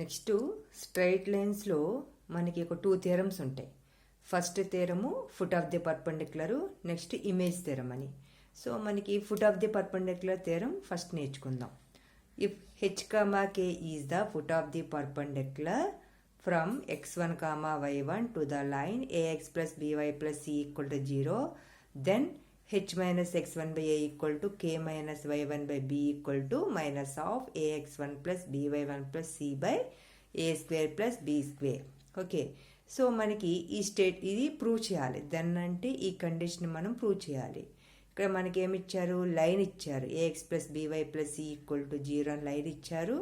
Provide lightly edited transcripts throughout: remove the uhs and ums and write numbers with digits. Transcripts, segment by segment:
Next straight లైన్స్లో మనకి ఒక 2 థియరమ్స్ ఉంటాయి. First theorem foot of the perpendicular, next image theorem అని. సో మనకి foot of the perpendicular theorem first నేర్చుకుందాం. If h, k is the foot of the perpendicular from x1, y1 to the line ax plus by plus c equal to 0, then h minus x1 by a equal to k minus y1 by b equal to minus of ax1 plus by1 plus c by a square plus b square. Okay, so మనకి ఇది prove చేయాలి. Then అంటే ఈ condition మనం prove చేయాలి. ఇక్కడ మనకి ఏమి ఇచ్చారు, లైన్ ఇచ్చారు. ax plus by plus c equal to 0 అని లైన్ ఇచ్చారు.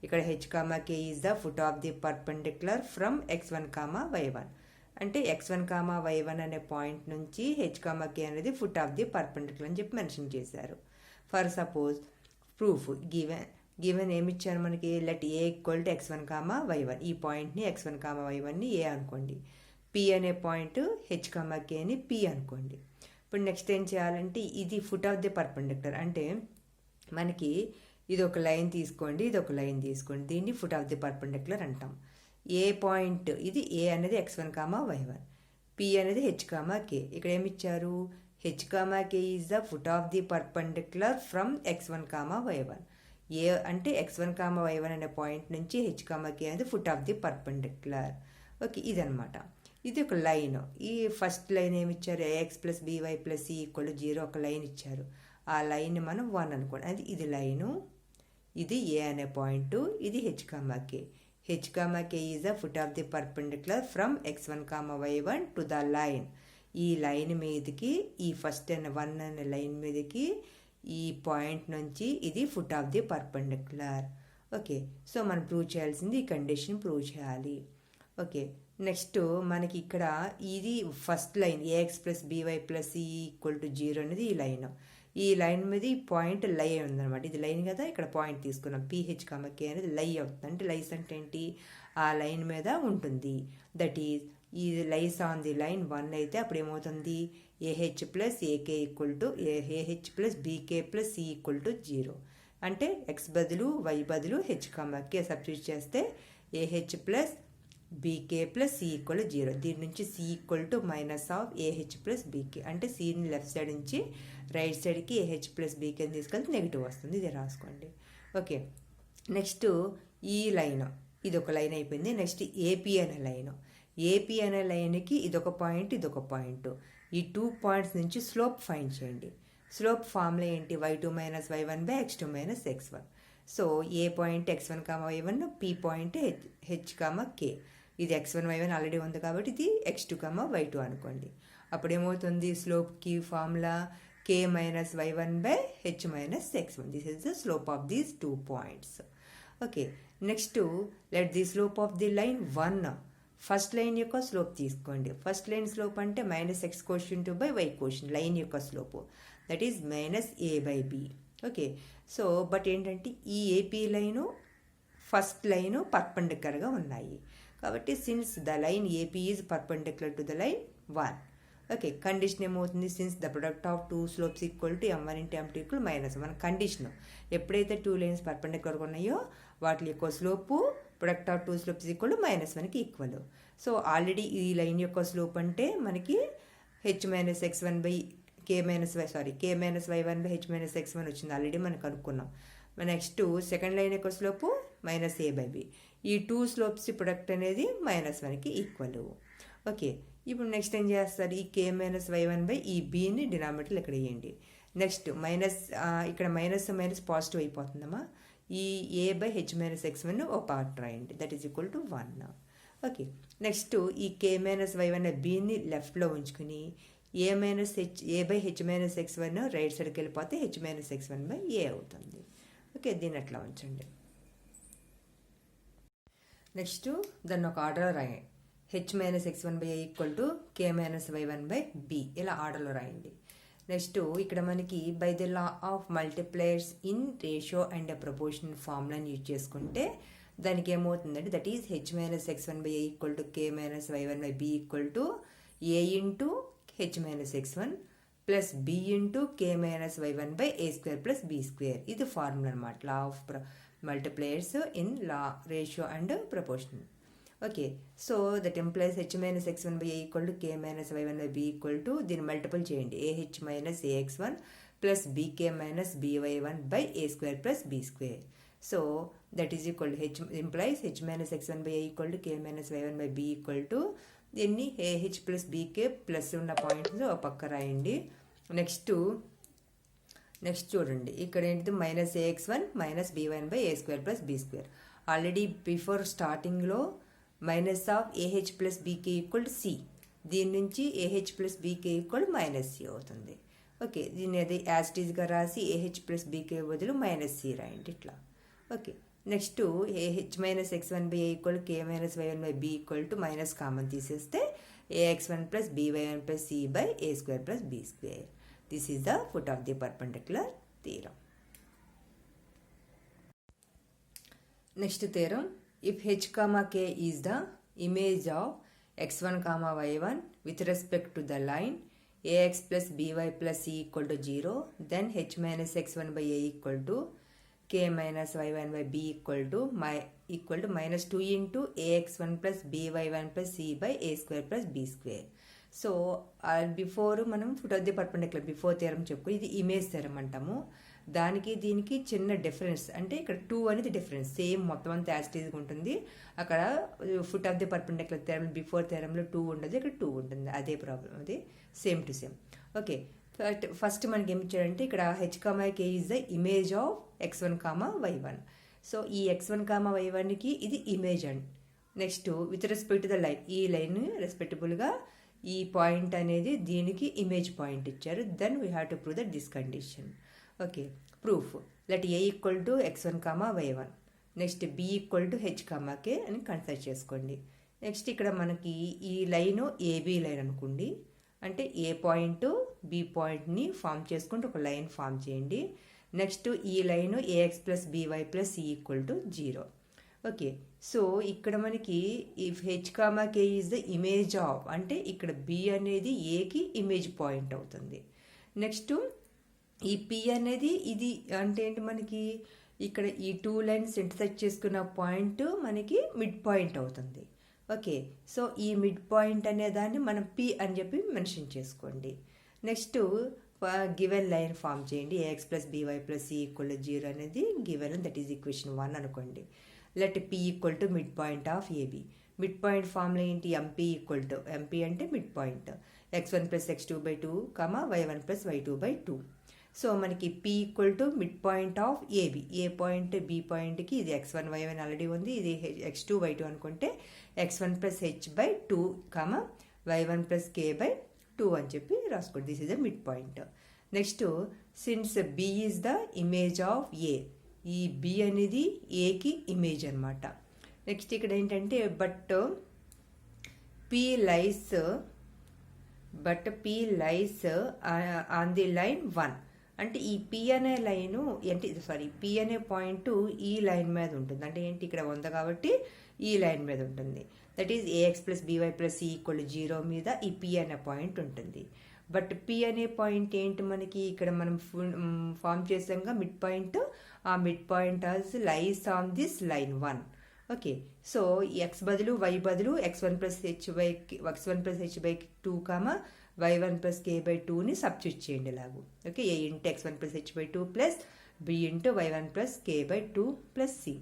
ఇక్కడ h, k is the foot of the perpendicular from x1, y1. అంటే x1, y1 అనే పాయింట్ నుంచి h, k అనేది ఫుట్ ఆఫ్ ది పర్పెండిక్యులర్ అని చెప్పి మెన్షన్ చేశారు. ఫర్ సపోజ్ ప్రూఫ్ గివెన్ ఏమి ఇచ్చారు మనకి, let a equal to x1, y1. ఈ పాయింట్ని x1, y1ని a అనుకోండి. p అనే పాయింట్ h, kని p అనుకోండి. ఇప్పుడు నెక్స్ట్ ఏం చేయాలంటే ఇది ఫుట్ ఆఫ్ ది పర్పెండిక్యులర్ అంటే మనకి ఇది ఒక లైన్ తీసుకోండి, ఇది ఒక లైన్ తీసుకోండి. దీన్ని ఫుట్ ఆఫ్ ది పర్పెండిక్యులర్ అంటాం. ఏ పాయింట్ ఇది ఏ అనేది x1, y1, p అనేది h, k. ఇక్కడ ఏమి ఇచ్చారు, h, k is the foot of the perpendicular from x1, y1. ఏ అంటే x1, y1 అనే పాయింట్ నుంచి h, k అనేది foot of the perpendicular. Okay, ఇదనమాట. ఇది ఒక లైన్. ఈ ఫస్ట్ లైన్ ఏమి ఇచ్చారు, ax plus by plus c equal to 0 ఒక లైన్ ఇచ్చారు. ఆ లైన్ మనం 1 అనుకోండి. అది ఇది లైను, ఇది ఏ అనే పాయింట్, ఇది h, k. h, k is the foot of the perpendicular from x1, y1 to the line. ఈ లైన్ మీదకి ఈ ఫస్ట్ 1 అనే లైన్ మీదకి ఈ పాయింట్ నుంచి ఇది foot of the perpendicular. Okay, so మనం ప్రూవ్ చేయాల్సింది ఈ కండిషన్ ప్రూవ్ చేయాలి. ఓకే, నెక్స్ట్ మనకి ఇక్కడ ఇది first line ax plus by plus c equal to 0 అనేది ఈ లైన్. ఈ లైన్ మీద ఈ పాయింట్ లై ఉందన్నమాట. ఇది లైన్ కదా, ఇక్కడ పాయింట్ తీసుకున్నాం. ph, k అనేది లై అవుతుంది. అంటే లైస్ అంటే ఏంటి, ఆ లైన్ మీద ఉంటుంది. దట్ ఈజ్ ఈ లైస్ ఆన్ ది లైన్ 1 అయితే అప్పుడు ఏమవుతుంది, ah plus ak equal to ah plus bk plus c equal to 0. అంటే x బదులు y బదులు h, k సబ్స్టిట్యూట్ చేస్తే ah plus bk plus c equal to 0. దీని నుంచి c equal to minus of ah plus bk. అంటే cని left side నుంచి right సైడ్కి ah plus bk అని తీసుకెళ్తే నెగిటివ్ వస్తుంది. ఇది రాసుకోండి. ఓకే, నెక్స్ట్ ఈ లైన్, ఇది ఒక లైన్ అయిపోయింది. నెక్స్ట్ ఏపీ అనే లైన్. ఏపీ అనే లైన్కి ఇదొక పాయింట్, ఇదొక పాయింట్. ఈ 2 పాయింట్స్ నుంచి స్లోప్ ఫైండ్ చేయండి. స్లోప్ ఫార్ములా ఏంటి, y2 minus y1 by x2 minus x1. So A point x1, y1, p point h, k. ఇది x1, y1 ఆల్రెడీ ఉంది కాబట్టి ఇది x2, y2 అనుకోండి. అప్పుడు ఏమవుతుంది, స్లోప్కి formula k minus y1 by h minus x1. This is the slope of these 2 points. Okay, next let the slope of the line 1. First line యొక్క slope తీసుకోండి. First line slope అంటే -x quotient by y quotient, line యొక్క slope. That is -a/b. Okay, so but ఏంటంటే ఈ AP line first line పర్పెండిక్యులర్గా ఉన్నాయి కాబట్టి since the line AP is perpendicular to the line 1. Okay, condition ఏమవుతుంది, since the product of 2 slopes equal to m1 into m2 equal -1. Condition ఎప్పుడైతే 2 lines పర్పెండిక్యులర్గా ఉన్నాయో వాటి యొక్క slope product of 2 slopes equal to -1కి equal. So already ఈ line యొక్క slope అంటే మనకి h minus x1 by k minus y1 by h minus x1 వచ్చింది. ఆల్రెడీ మనం కనుక్కున్నాం. నెక్స్ట్ సెకండ్ లైన్ యొక్క స్లోపు -a/b. ఈ 2 స్లోప్స్ ప్రొడక్ట్ అనేది -1కి ఈక్వల్. ఓకే, ఇప్పుడు నెక్స్ట్ ఏం చేస్తారు, ఈ k minus y1 by ఈ bని డినామినేటర్లు ఇక్కడ వేయండి. నెక్స్ట్ ఇక్కడ మైనస్ పాజిటివ్ అయిపోతుందమ్మా. ఈ a by h minus x1 ఒక పార్ట్ రాయండి. That is equal to 1. Okay, next ఈ k minus y1 bని లెఫ్ట్లో ఉంచుకుని a by h minus x1 right సైడ్కి వెళ్ళిపోతే h minus x1 by a అవుతుంది. ఓకే, దీన్ని అట్లా ఉంచండి. నెక్స్ట్ దాన్ని ఒక ఆర్డర్లో రాయండి. h minus x1 by a equal to k minus y1 by b, ఇలా ఆర్డర్లో రాయండి. నెక్స్ట్ ఇక్కడ మనకి by the law of multipliers in ratio and proportion ఫార్ములాని యూజ్ చేసుకుంటే దానికి ఏమవుతుందంటే that is h minus x1 by a equal to k minus y1 by b equal to a into h minus x1 plus b into k minus y1 by a square plus b square. ఇది formula అనమాట, law of multipliers in law, ratio and proportion. Okay, so that implies h minus x1 by a equal to k minus y1 by b equal to దీని multiple చేయండి ah minus ax1 plus bk minus by1 by a square plus b square. So that is equal to h implies h minus x1 by a equal to k minus y1 by b equal to దీన్ని ah plus bk plus ఉన్న points ఒక పక్క రాయండి. Next చూడండి ఇక్కడ ఏంటిది minus ax1 minus b1 by a square plus b square. Already before స్టార్టింగ్లో minus of AH plus BK equal to C, దీని నుంచి AH plus BK equal minus C అవుతుంది. ఓకే, దీన్ని అది యాస్టీజ్గా రాసి ఏహెచ్ ప్లస్ బీకే బదులు మైనస్ సి రాయండి ఇట్లా. Okay, next AH minus X one by A equal K minus వై1 by B equal to minus common తీసేస్తే ఏఎక్స్1 plus బీవై1 plus C by A square plus be square. This is the foot of the perpendicular theorem. Next theorem, if h comma k is the image of x1 comma y1 with respect to the line ax plus by plus c equal to 0, then h minus x1 by a equal to k minus y1 by b equal to minus 2 into ax1 plus by1 plus c by a square plus b square. So before మనం foot of the perpendicular before theorem చెప్పుకో, ఇది image theorem అంటాము. దానికి దీనికి చిన్న difference అంటే ఇక్కడ 2 అనేది డిఫరెన్స్, సేమ్ మొత్తం అంతా యాస్టీజ్గా ఉంటుంది. అక్కడ foot of the perpendicular theorem before థియరంలో 2 ఉండదు, ఇక్కడ 2 ఉంటుంది. అదే ప్రాబ్లం, అది same to same. Okay, first మనకి ఏమి ఇచ్చాడంటే ఇక్కడ H comma K is the image of x1 comma y1. సో ఈ x1 కామా y1కి ఇది ఇమేజ్ అండి. Next with respect the line, ఈ లైన్ రెస్పెక్టబుల్గా ఈ పాయింట్ అనేది దీనికి ఇమేజ్ పాయింట్ ఇచ్చారు. Then we have to prove that this condition. Okay, proof let A equal to x1 comma y1, next b equal to h comma k అని consider చేసుకోండి. Next ఇక్కడ మనకి ఈ లైను ఏబీ లైన్ అనుకోండి, అంటే A point B పాయింట్ని form చేసుకుంటూ ఒక లైన్ ఫామ్ చేయండి. నెక్స్ట్ ఈ line a x plus by plus C equal to 0. Okay, so ఇక్కడ మనకి if h comma K is the image of, అంటే ఇక్కడ బి అనేది ఏకి ఇమేజ్ పాయింట్ అవుతుంది. నెక్స్ట్ ఈ పి అనేది ఇది అంటే ఏంటి, మనకి ఇక్కడ ఈ 2 లైన్స్ ఇంటర్సెక్ట్ చేసుకున్న పాయింట్ మనకి మిడ్ పాయింట్ అవుతుంది. ఓకే, సో ఈ మిడ్ పాయింట్ అనే దాన్ని మనం పి అని చెప్పి మెన్షన్ చేసుకోండి. నెక్స్ట్ గివెన్ లైన్ ఫామ్ చేయండి, a x plus by plus C equal to 0 అనేది గివెన్, దట్ ఈజ్ ఈక్వేషన్ 1 అనుకోండి. Let P equal to mid point of AB. Mid point ఫామ్లో ఏంటి, ఎంపీ ఈక్వల్ టు, ఎంపీ అంటే mid point, x1 plus x2 by 2 comma y1 plus y2 by 2. So మనకి p equal to mid point of AB, A point B పాయింట్కి ఇది x1 y1 already ఉంది, ఇది x2 y2 అనుకుంటే x1 plus h by 2 comma y1 plus k by 2 అని చెప్పి రాసుకోండి. This is the mid point. Next since b is the image of A, ఈ b అనేది ఏకి ఇమేజ్ అనమాట. నెక్స్ట్ ఇక్కడ ఏంటంటే but p lies on the line 1, అంటే ఈ p అనే లైను అంటే p అనే పాయింట్ ఈ లైన్ మీద ఉంటుంది. అంటే ఏంటి, ఇక్కడ ఉంది కాబట్టి ఈ లైన్ మీద ఉంటుంది. That is a x plus by plus C equal 0 మీద ఈ p అనే పాయింట్ ఉంటుంది. బట్ p అనే పాయింట్ ఏంటి, మనకి ఇక్కడ మనం ఫామ్ చేసాంగా మిడ్ పాయింట్, ఆ mid point lies on this line 1. Okay, so x బదులు y బదులు x1 plus h by 2 comma y1 plus k by 2ని సబ్స్టిట్యూట్ చేయండి ఇలాగూ. Okay, a into x1 plus h by 2 plus b into y1 plus k by 2 plus c.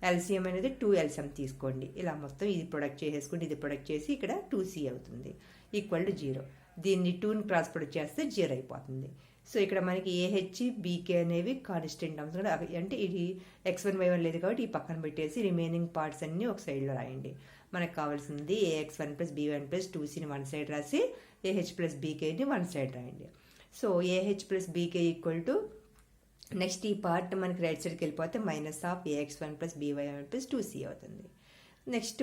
LCM అనేది 2 LCM తీసుకోండి. ఇలా మొత్తం ఇది ప్రొడక్ట్ చేసేసుకుంటే ఇది ప్రొడక్ట్ చేసి ఇక్కడ 2c అవుతుంది ఈక్వల్ టు 0. దీన్ని 2ని క్రాస్ ప్రొడక్ట్ చేస్తే 0 అయిపోతుంది. సో ఇక్కడ మనకి ఏహెచ్ బీకే అనేవి కాన్స్టెంట్ టర్మ్స్ కూడా, అంటే ఇది x1 y1 లేదు కాబట్టి ఈ పక్కన పెట్టేసి రిమైనింగ్ పార్ట్స్ అన్నీ ఒక సైడ్లో రాయండి. మనకు కావాల్సింది ఏఎక్స్1 ప్లస్ బీ1 ప్లస్ 2cని వన్ సైడ్ రాసి ఏహెచ్ ప్లస్ బీకేని వన్ సైడ్ రాయండి. So A H plus BK equal to, next ఈ పార్ట్ మనకి రైట్ సైడ్కి వెళ్ళిపోతే మైనస్ ఆఫ్ ఏఎక్స్1 ప్లస్ బీవై1 ప్లస్ 2c అవుతుంది. Next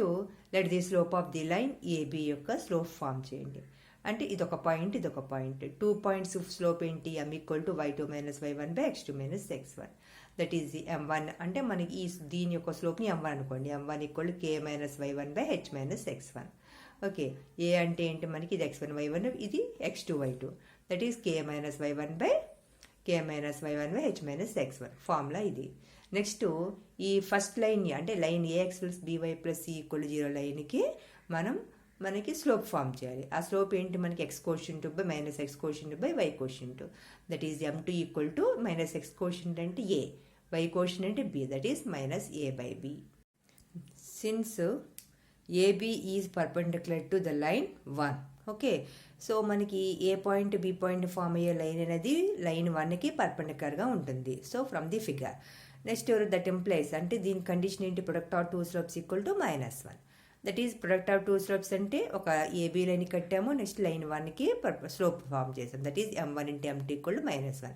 let the slope of the line A B యొక్క స్లోప్ ఫామ్ చేయండి. అంటే ఇదొక పాయింట్, ఇదొక పాయింట్, 2 పాయింట్స్ స్లోప్ ఏంటి, m equal to y2 minus y1 by x2 minus x1. That is m1, అంటే మనకి ఈ దీని యొక్క స్లోప్ని m1 అనుకోండి. m1 equal to k minus y1 by h minus x1. Okay, A అంటే ఏంటి, మనకి ఇది x1 y1, ఇది x2 y2, that is k minus y1 by K minus వై1 by H minus x1 formula ఇది. నెక్స్ట్ ఈ first line అంటే line A X plus by plus C equal 0 లైన్కి మనకి స్లోప్ ఫామ్ చేయాలి. ఆ స్లోప్ ఏంటి మనకి x coefficient by minus x coefficient by y coefficient, that is m2 equal to minus x coefficient అంటే ఏ, వై కోషియంట్ అంటే b, that is minus A by b. Since AB is perpendicular to the line 1. Okay, so మనకి A point B point form అయ్యే line అనేది line 1కి పర్పెండిక్యులర్గా ఉంటుంది. So from the figure next that implies అంటే దీని condition ఏంటి, product of two slopes equal to -1. That is product of two slopes అంటే ఒక ఏబీ లైన్ కట్టాము, నెక్స్ట్ లైన్ 1కి స్లోప్ ఫామ్ చేసాం, that is m1 into m2 equal to -1.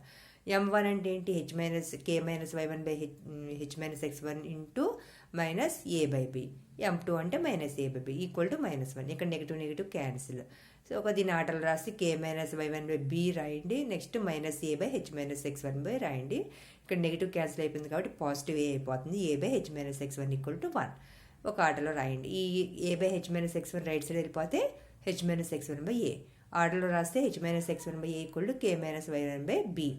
m1 అంటే ఏంటి, h minus k minus వై1 by H minus x1 into minus A by b, m2 అంటే minus A by B equal to -1. ఇక్కడ negative negative cancel. So ఒక దీని ఆటలు రాసి K minus వై1 by B రాయండి, next minus A by H minus x1 by రాయండి. ఇక్కడ negative cancel అయిపోయింది కాబట్టి పాజిటివ్ ఏ అయిపోతుంది, A by H minus x1 equal to 1. ఒక ఆటలో రాయండి. ఈ A by H minus x1 right side వెళ్ళిపోతే H minus x1 by A, ఆటలో రాస్తే H minus x1 by A equal to K minus వై1 by B.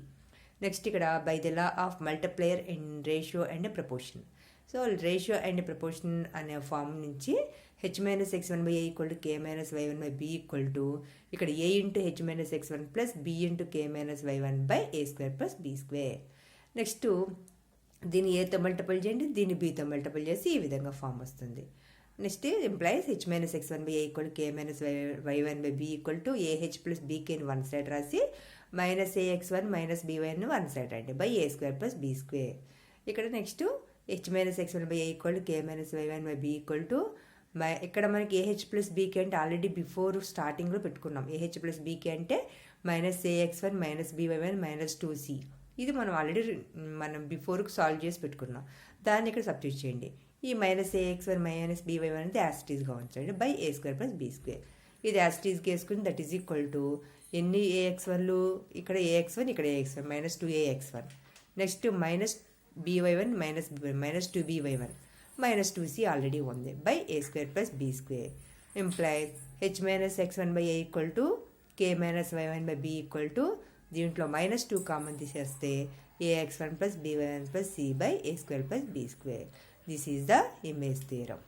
Next ఇక్కడ by the law of multiplier in ratio and proportion. So ratio and proportion అనే form నుంచి H minus x1 by A equal to K minus వై1 by B equal to ఇక్కడ A into H minus x1 plus B into K minus వై1 by A square plus B square. Next దీన్ని ఏతో multiple చేయండి, దీన్ని బీతో multiple చేసి ఈ విధంగా form వస్తుంది. Next implies H minus x1 by A equal to K minus వై1 by B equal to A H plus బీకేని one side రాసి మైనస్ ఏఎక్స్1 మైనస్ బీవైని వన్ సైడ్ రండి by A square plus be square. ఇక్కడ next H minus x1 by A equal to K minus వై1 by B equal to ఇక్కడ మనకి A H plus B K అంటే already before స్టార్టింగ్లో పెట్టుకున్నాం. ఏహెచ్ ప్లస్ బీకే అంటే minus ఏఎక్స్1 minus బీవై1 మైనస్ 2c, ఇది మనం బిఫోర్కి సాల్వ్ చేసి పెట్టుకున్నాం. దాన్ని ఇక్కడ సబ్స్టిట్యూట్ చేయండి. ఈ మైనస్ ఏఎక్స్1 మైనస్ బీవై1 అనేది యాసిటీస్గా ఉంచండి by A square plus be square. ఇది యాసిటీస్గా వేసుకుని దట్ ఈజ్ ఈక్వల్ టు ఎన్ని ఏఎక్స్1లు, ఇక్కడ ఏఎక్స్1 ఇక్కడ ఏఎక్స్1 మైనస్ 2ax1, నెక్స్ట్ మైనస్ బీవై1 minus 2by1 minus 2c already ఉంది by A square plus be square. Implies H minus x1 by A equal to K minus వై1 by B equal to దీంట్లో minus 2 common తీసేస్తే ఏఎక్స్1 plus బీవై1 plus C by A square plus be square. This is the image theorem.